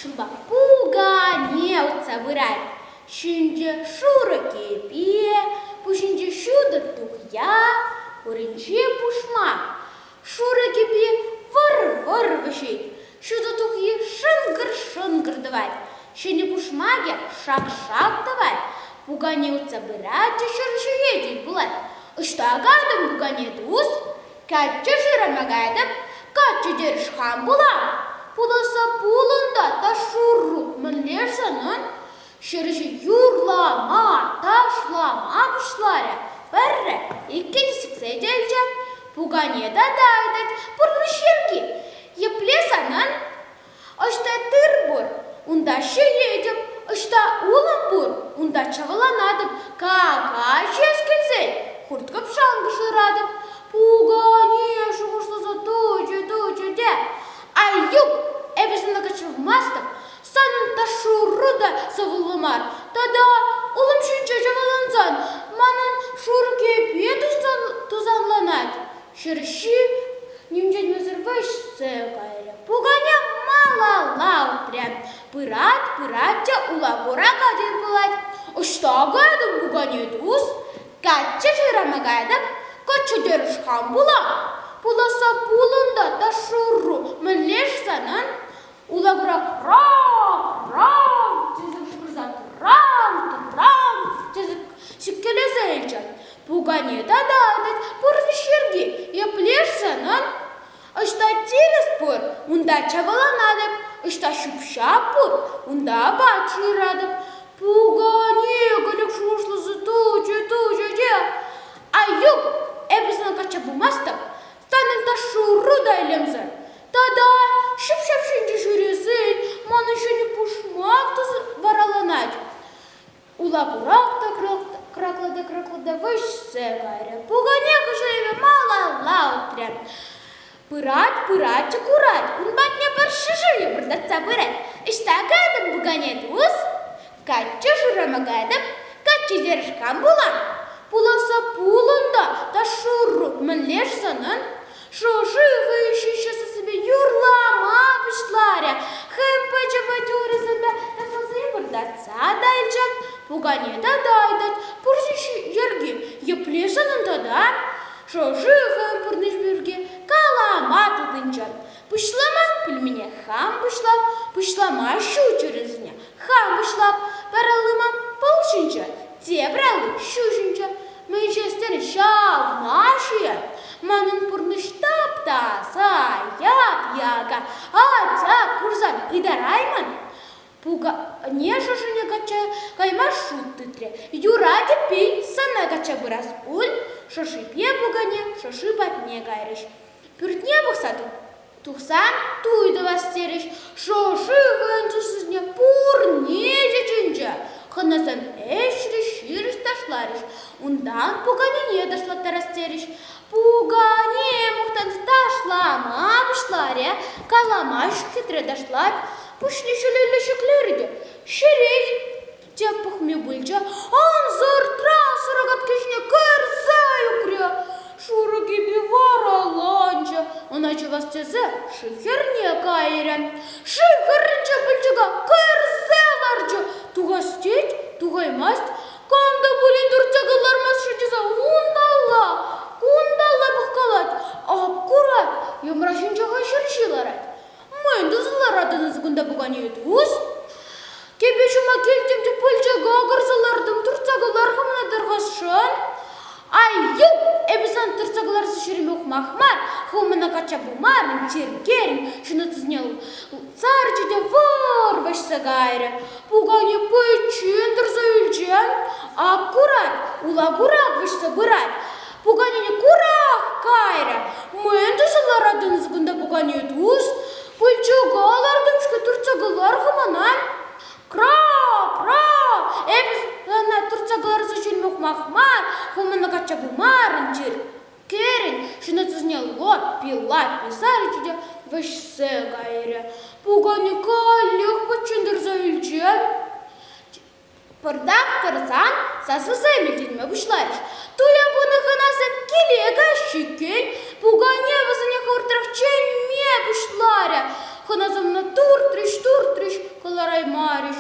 Шунба пуга не утсабырать. Шинже шура кепе, пушинже шуда тухя, уринче пушма. Шура кепе вар-вар вышит, шуда тухи шынгыр-шынгыр давай. Шине пушмаге шак-шак давай. Пуга не утсабырать, шыршы едет булат. Ыштагадым пуга не туз, качча жырамагадым, качча дершхан булам. Пуласа пулында ташуру мынлерсанын, шырышы юрлама, ташлама пушларя. Бірі, еккенісік сәйделчі, пуғанеда дайдать, пұрнышерге. Еплесанын, ұшта тыр бұр, ұнда шы едім, ұшта улым бұр, ұнда чағыланадым, каға жес келсей, құрткып шаңғы жырадым. Пуғане шұғышласа тучы де. Айюк, әбісінді качылмастым, санын ташуру да савылымар. Тада улым шынча жағалансан, манын шуру кепе тузанланад. Шыршы немжен мөзірвіш сәкайры. Пуғане малала утрям. Пырат-пыратча улагура каден бұлад. Ұштағадым пуғане туз, качча жырамагадым, качча дершхан бұлам. Пуласа пулында ташуру мөлешсанын, улагура рам, тезік шырзан рам, тезік шүккелесі әлчан. Пуғанеда дадыд пұрнышерге еплешсанын, ұшта терес бұр, ұнда чағыланадып, ұшта шүпшап бұр, ұнда бачырадып. Пуғане күлік шушлысы тучы де. Айюк, әбісінің қача бұмастым. Станын ташуру да елемзір. Тада шып-шып шынчы жүресін, маны шыны пушмақ тұз вараланад. Улагурак та краклада вышсе гайры. Пуғане күшілеве малала утрям. Пырат, курат, ұнбатне бір шыжыйы бірдатса бірат. Іштагадым пуғане туз, качча жырамагадым, качча дершкан булам. Пуласа пулында ташуру мөлешсанын, шошығы шишесі себе юрлама пышларя, хэмпача ватюрызында тафазы бірдатса дайчан, пуғанеда дайдат, пұршышы ерге еплесанын тада, шошығы пұрныш бірге калама тыдынчан. Пышламан пілмене хам пышлап, пышлама шучырызыне хам пышлап, паралыман полшынча, тебралы шушынча. Мөйшестері шав нашия, манын пұрныштап таса, яп-яға, ат-ат курзан идарайман. Пуға не шошыне кача кайма шуттытре, юраде пей сана кача бұрас ұл, шошы пе пуғане, шошы батне гайрыш. Пүртне бұқса тұқсан туйды вастеріш, шошы ғынчысызне пұрне жечінча. Ханасан шириш ташлариш, ундан пуғане дашлатта растериш. Пуғане мұқтан ташлама бұшларе, каламаш хитре дашлат, пүшні шүлелі шүклерді. Шерей деп пұхме бұлча, анзыр трасырағат кешіне кәрзай ұқря. Шуры кебе вараланча, оначы вастезі шихерне кайрен. Шихерінче бұлчыға кәрзайларчы. Туғастет, туғаймаст, қамда бұлін дұртағылармас шыдеза кундалла бұққалат. Аккурат, емрашынчаға шыршыларат. Мен дұзыларадыңыз күнда бұған еді ұз. Кебе шума келтемді бұлчыға ғырзылардым тұртағылар қымынадырғашын. Айюк, эбисан тұрсағыларсы шеремек махмар, хумына кача бумарын, тергерін, шыны түзнел царчыде вар башса гайры. Пуғане пөйчен тұрса үлчен, аккурат, улагурак башса бұрат. Пуғане курак кайры. Мен тұсыларадыңыз күнда пуғане тұз, пүлчіға алардым шкі тұрсағылар хумынан. Эбіз тұрсағыларсы шеремек махмар, хумына кача бумарын, тергерін, шыны түзнел лап, писарычыде вышсы гайры. Пуғане каллық пөчендірза үлчен. Пырдақ тұрсан, сасы сәймелденме бұшларыш. Туя бұны қынасып келеға шүкен, пуғане візіне қыртырақ чәнме бұшлары. Қынасымны туртрыш, старий Маріш,